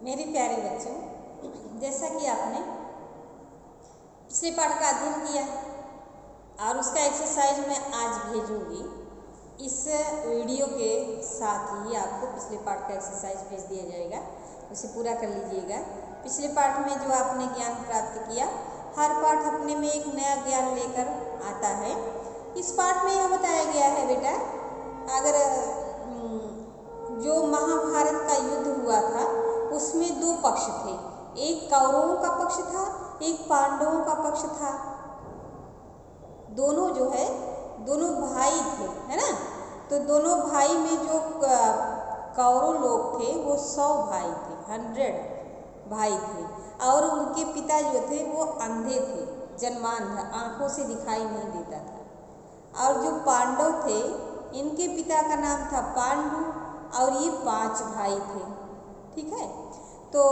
मेरे प्यारे बच्चों, जैसा कि आपने पिछले पाठ का अध्ययन किया और उसका एक्सरसाइज मैं आज भेजूंगी। इस वीडियो के साथ ही आपको पिछले पाठ का एक्सरसाइज भेज दिया जाएगा, उसे पूरा कर लीजिएगा। पिछले पाठ में जो आपने ज्ञान प्राप्त किया, हर पाठ अपने में एक नया ज्ञान लेकर आता है। इस पाठ में यह बताया गया है बेटा, अगर जो महाभारत का युद्ध हुआ था उसमें दो पक्ष थे, एक कौरवों का पक्ष था, एक पांडवों का पक्ष था। दोनों जो है दोनों भाई थे, है ना। तो दोनों भाई में जो कौरव लोग थे वो 100 भाई थे, 100 भाई थे, और उनके पिता जो थे वो अंधे थे, जन्मांध, आंखों से दिखाई नहीं देता था। और जो पांडव थे इनके पिता का नाम था पांडु और ये 5 भाई थे, ठीक है। तो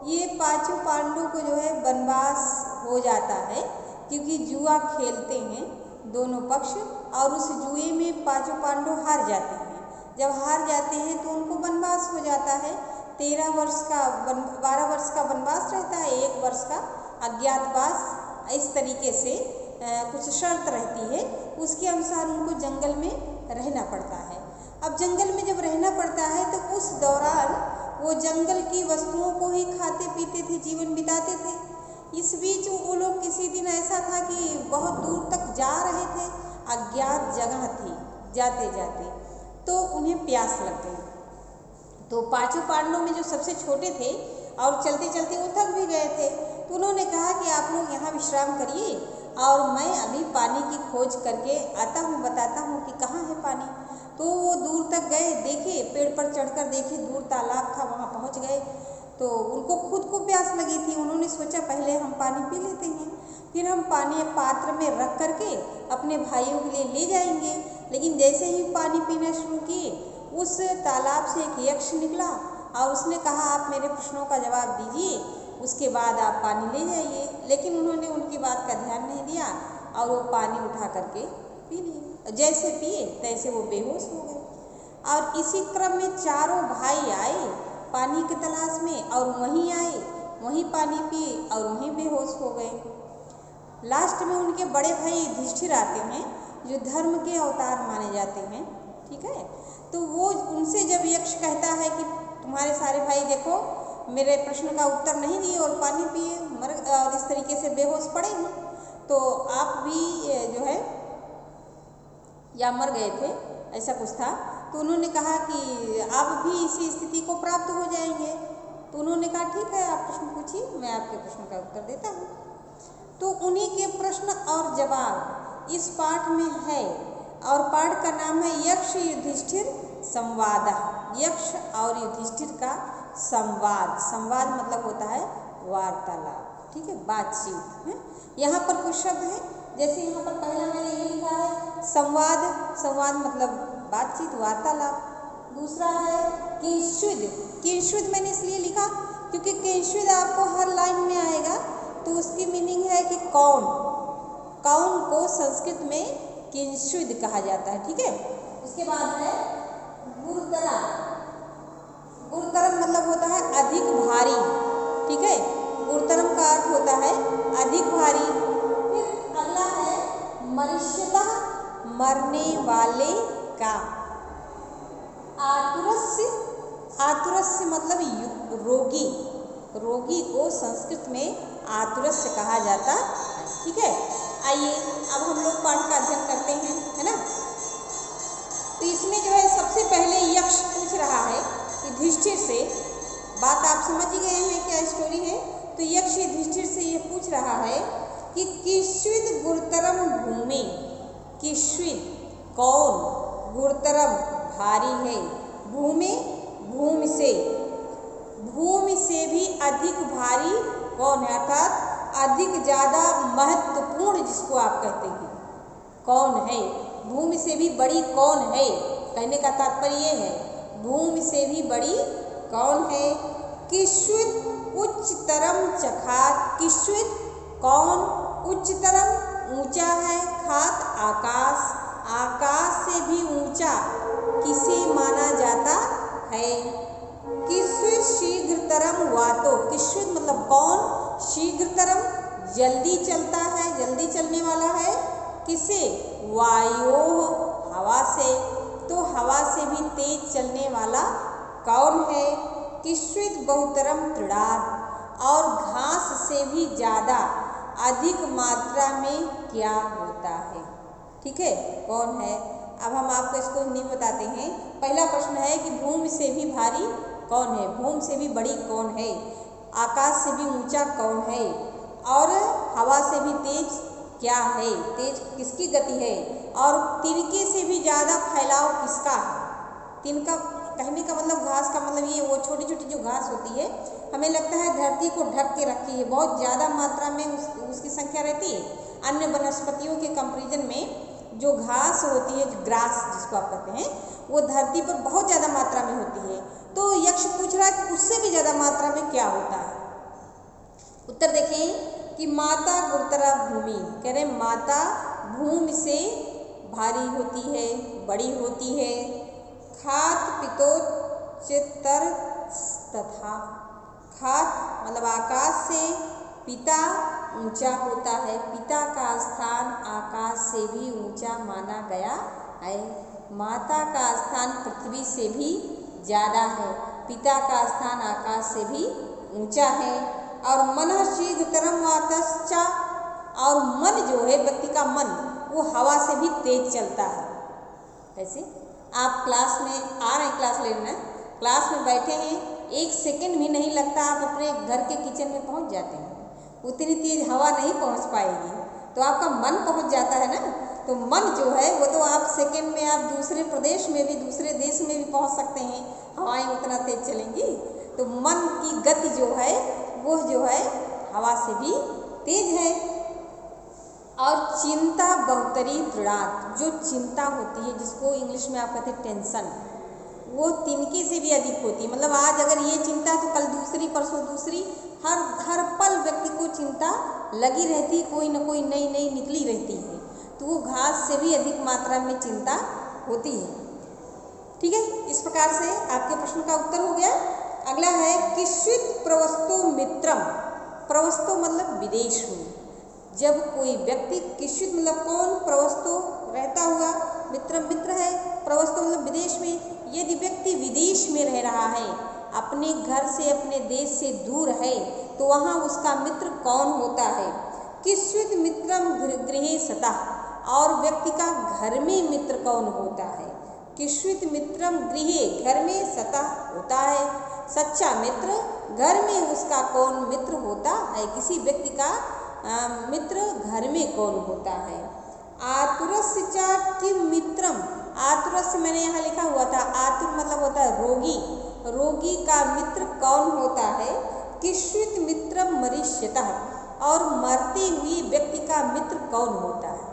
ये 5 पांडु को जो है वनवास हो जाता है, क्योंकि जुआ खेलते हैं दोनों पक्ष, और उस जुए में 5 पांडु हार जाते हैं। जब हार जाते हैं तो उनको वनवास हो जाता है। 12 वर्ष का वनवास रहता है, 1 वर्ष का अज्ञातवास। इस तरीके से कुछ शर्त रहती है, उसके अनुसार उनको जंगल में रहना पड़ता है। अब जंगल में जब रहना पड़ता है तो उस दौरान वो जंगल की वस्तुओं को ही खाते पीते थे, जीवन बिताते थे। इस बीच वो लोग किसी दिन ऐसा था कि बहुत दूर तक जा रहे थे, अज्ञात जगह थी, जाते जाते तो उन्हें प्यास लग गई। तो 5 पांडवों में जो सबसे छोटे थे और चलते चलते वो थक भी गए थे, तो उन्होंने कहा कि आप लोग यहाँ विश्राम करिए और मैं अभी पानी की खोज करके आता हूँ, बताता हूँ कि कहाँ है पानी। तो वो दूर तक गए, देखे, पेड़ पर चढ़कर देखे, दूर तालाब था, वहाँ पहुँच गए। तो उनको खुद को प्यास लगी थी, उन्होंने सोचा पहले हम पानी पी लेते हैं, फिर हम पानी पात्र में रख करके अपने भाइयों के लिए ले जाएंगे। लेकिन जैसे ही पानी पीना शुरू किए, उस तालाब से एक यक्ष निकला और उसने कहा आप मेरे प्रश्नों का जवाब दीजिए, उसके बाद आप पानी ले जाइए। लेकिन उन्होंने उनकी बात का ध्यान नहीं दिया और वो पानी उठा करके पी लिए। जैसे पिए तैसे वो बेहोश हो गए। और इसी क्रम में 4 भाई आए पानी की तलाश में, और वहीं आए, वहीं पानी पिए और वहीं बेहोश हो गए। लास्ट में उनके बड़े भाई युधिष्ठिर आते हैं, जो धर्म के अवतार माने जाते हैं, ठीक है। तो वो उनसे जब यक्ष कहता है कि तुम्हारे सारे भाई देखो मेरे प्रश्न का उत्तर नहीं दिए और पानी पिए, और इस तरीके से बेहोश पड़े हैं, तो आप भी जो है या मर गए थे, ऐसा कुछ था। तो उन्होंने कहा कि आप भी इसी स्थिति को प्राप्त हो जाएंगे। तो उन्होंने कहा ठीक है, आप प्रश्न पूछिए, मैं आपके प्रश्न का उत्तर देता हूँ। तो उन्हीं के प्रश्न और जवाब इस पाठ में है, और पाठ का नाम है यक्ष युधिष्ठिर संवाद। यक्ष और युधिष्ठिर का संवाद। संवाद मतलब होता है वार्तालाप, ठीक है, बातचीत है। यहाँ पर कुछ शब्द है, जैसे यहाँ पर पहला मैंने ये लिखा है संवाद। संवाद मतलब बातचीत, वार्तालाप। दूसरा है किंशुद। किंशुद मैंने इसलिए लिखा क्योंकि किंशुद आपको हर लाइन में आएगा, तो उसकी मीनिंग है कि कौन। कौन को संस्कृत में किंशुद कहा जाता है, ठीक है। उसके बाद है गुरुतरम। गुरुतरम मतलब होता है अधिक भारी, ठीक है। गुरुतरम का अर्थ होता है अधिक भारी। फिर अगला है मनुष्यतः, मरने वाले का। आतुरस्य। आतुरस्य मतलब रोगी। रोगी को संस्कृत में आतुरस्य कहा जाता है, ठीक है। आइए अब हम लोग पाठ का अध्ययन करते हैं, है ना। तो इसमें जो है सबसे पहले यक्ष पूछ रहा है युधिष्ठिर से, बात आप समझ ही गए हैं क्या स्टोरी है। तो यक्ष युधिष्ठिर से ये पूछ रहा है कि किश्विद गुरुतरम भूमि। किश्विद कौन, गुरुतरम भारी है, भूमि भूमि से, भूमि से भी अधिक भारी कौन है, अर्थात अधिक ज़्यादा महत्वपूर्ण जिसको आप कहते हैं, कौन है। भूमि से भी बड़ी कौन है, कहने का तात्पर्य ये है, भूमि से भी बड़ी कौन है। किश्विद उच्चतरम चखात। किश्विद कौन, उच्चतरम ऊंचा है, खात आकाश, आकाश से भी ऊंचा किसे माना जाता है। किश्विद शीघ्रतरम वातो, किश्वित मतलब कौन, शीघ्रतरम जल्दी चलता है, जल्दी चलने वाला है, किसे, वायो हवा से, तो हवा से भी तेज चलने वाला कौन है, किश्वित बहुतरम तृणात्, और घास से भी ज़्यादा अधिक मात्रा में क्या होता है, ठीक है, कौन है। अब हम आपको इसको हिंदी में बताते हैं। पहला प्रश्न है कि भूमि से भी भारी कौन है, भूमि से भी बड़ी कौन है, आकाश से भी ऊंचा कौन है, और हवा से भी तेज क्या है, तेज किसकी गति है, और तिनके से भी ज़्यादा फैलाव किसका है। तिनका कहने का मतलब घास का मतलब ये वो छोटी छोटी जो घास होती है, हमें लगता है धरती को ढक के रखती है, बहुत ज़्यादा मात्रा में उसकी संख्या रहती है। अन्य वनस्पतियों के कंपैरिजन में जो घास होती है, जो ग्रास जिसको आप कहते हैं, वो धरती पर बहुत ज़्यादा मात्रा में होती है। तो यक्ष पूछ रहा है कि उससे भी ज़्यादा मात्रा में क्या होता है। उत्तर देखें कि माता गुरुतरा भूमि, कह रहे माता भूमि से भारी होती है, बड़ी होती है। खात पितोच्चतर तथा, खात मतलब आकाश से, पिता ऊंचा होता है, पिता का स्थान आकाश से भी ऊंचा माना गया है। माता का स्थान पृथ्वी से भी ज़्यादा है, पिता का स्थान आकाश से भी ऊंचा है। और मन शीघ्रतरम वातश्चा, और मन जो है व्यक्ति का मन, वो हवा से भी तेज चलता है। ऐसे आप क्लास में आ रहे हैं, क्लास लेना, क्लास में बैठे हैं, एक सेकंड भी नहीं लगता आप अपने घर के किचन में पहुंच जाते हैं। उतनी तेज हवा नहीं पहुंच पाएगी, तो आपका मन पहुंच जाता है ना। तो मन जो है वो तो आप सेकंड में आप दूसरे प्रदेश में भी, दूसरे देश में भी पहुंच सकते हैं, हवाएं उतना तेज चलेंगी। तो मन की गति जो है वो जो है हवा से भी तेज है। और चिंता बहुतरी तृणात्, जो चिंता होती है जिसको इंग्लिश में आप कहते हैं टेंशन, वो तिनके से भी अधिक होती है। मतलब आज अगर ये चिंता तो कल दूसरी, परसों दूसरी, हर पल व्यक्ति को चिंता लगी रहती, कोई ना कोई नई नई निकली रहती है। तो वो घास से भी अधिक मात्रा में चिंता होती है। ठीक है, इस प्रकार से आपके प्रश्न का उत्तर हो गया। अगला है किश्चित प्रवस्तो मित्रम, प्रवस्तो मतलब विदेश में। जब कोई व्यक्ति, किश्चित मतलब कौन, प्रवस्तो रहता हुआ, मित्रम मित्र है, प्रवस्तो मतलब विदेश में। यदि व्यक्ति विदेश में रह रहा है, अपने घर से, अपने देश से दूर है, तो वहाँ उसका मित्र कौन होता है। किश्चित मित्रम गृहे सतः, और व्यक्ति का घर में मित्र कौन होता है। किश्चित मित्रम गृहे, घर में, सतः होता है सच्चा मित्र, घर में उसका कौन मित्र होता है, किसी व्यक्ति का मित्र घर में कौन होता है। आतुरस्य च किम मित्रम, आतुरस्य मैंने यहाँ लिखा हुआ था, आतुर मतलब होता है रोगी, रोगी का मित्र कौन होता है। किश्चित मित्रम मरीष्यतः, और मरते हुए व्यक्ति का मित्र कौन होता है।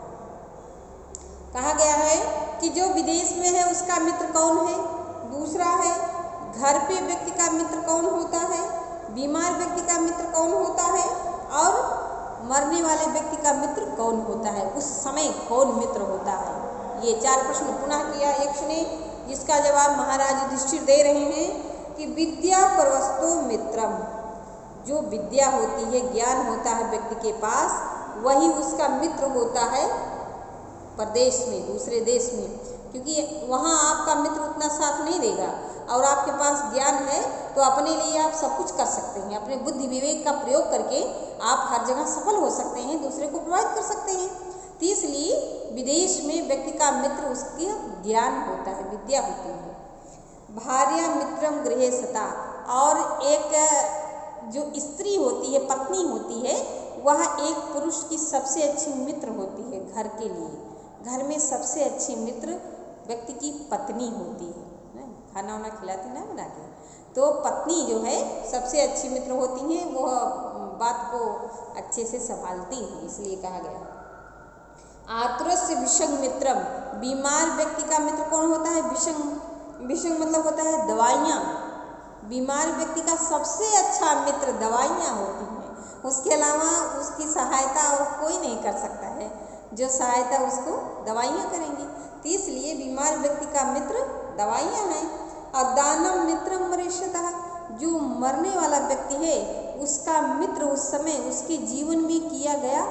कहा गया है कि जो विदेश में है उसका मित्र कौन है। दूसरा है घर पे व्यक्ति का मित्र कौन होता है, बीमार व्यक्ति का मित्र कौन होता है, और मरने वाले व्यक्ति का मित्र कौन होता है, उस समय कौन मित्र होता है। ये 4 प्रश्न पुनः किया यक्ष ने, जिसका जवाब महाराज युधिष्ठिर दे रहे हैं कि विद्या प्रवस्तो मित्रम, जो विद्या होती है, ज्ञान होता है व्यक्ति के पास, वही उसका मित्र होता है प्रदेश में, दूसरे देश में, क्योंकि वहाँ आपका मित्र उतना साथ नहीं देगा। और आपके पास ज्ञान है तो अपने लिए आप सब कुछ कर सकते हैं, अपने बुद्धि विवेक का प्रयोग करके आप हर जगह सफल हो सकते हैं, दूसरे को प्रभावित कर सकते हैं। तो इसलिए विदेश में व्यक्ति का मित्र उसका ज्ञान होता है, विद्या होती है। भार्या मित्रम गृहे सता, और एक जो स्त्री होती है, पत्नी होती है, वह एक पुरुष की सबसे अच्छी मित्र होती है घर के लिए। घर में सबसे अच्छी मित्र व्यक्ति की पत्नी होती है, खाना वाना खिलाती ना बना के, तो पत्नी जो है सबसे अच्छी मित्र होती हैं, वो बात को अच्छे से संभालती हैं, इसलिए कहा गया। आतुरस्य विषंग मित्रम, बीमार व्यक्ति का मित्र कौन होता है। विषंग, विषंग मतलब होता है दवाइयाँ। बीमार व्यक्ति का सबसे अच्छा मित्र दवाइयाँ होती हैं, उसके अलावा उसकी सहायता और कोई नहीं कर सकता है, जो सहायता उसको दवाइयाँ करेंगी। तो इसलिए बीमार व्यक्ति का मित्र दवाइयाँ हैं। और दानम मित्रम भविष्यतः, जो मरने वाला व्यक्ति है उसका मित्र उस समय उसके जीवन में किया गया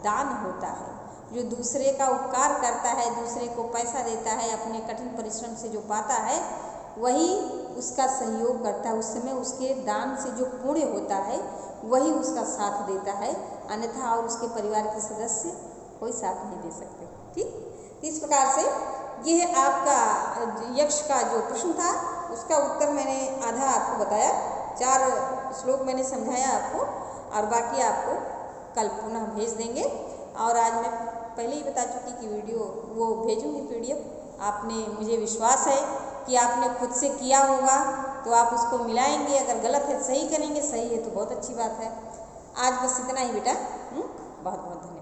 दान होता है। जो दूसरे का उपकार करता है, दूसरे को पैसा देता है, अपने कठिन परिश्रम से जो पाता है वही उसका सहयोग करता है। उस समय उसके दान से जो पुण्य होता है वही उसका साथ देता है, अन्यथा और उसके परिवार के सदस्य कोई साथ नहीं दे सकते। ठीक, इस प्रकार से यह आपका यक्ष का जो प्रश्न था उसका उत्तर मैंने आधा आपको बताया, 4 श्लोक मैंने समझाया आपको, और बाकी आपको कल पुनः भेज देंगे। और आज मैं पहले ही बता चुकी कि वीडियो वो भेजूँगी PDF। आपने, मुझे विश्वास है कि आपने खुद से किया होगा तो आप उसको मिलाएंगे, अगर गलत है सही करेंगे, सही है तो बहुत अच्छी बात है। आज बस इतना ही बेटा, बहुत बहुत धन्यवाद।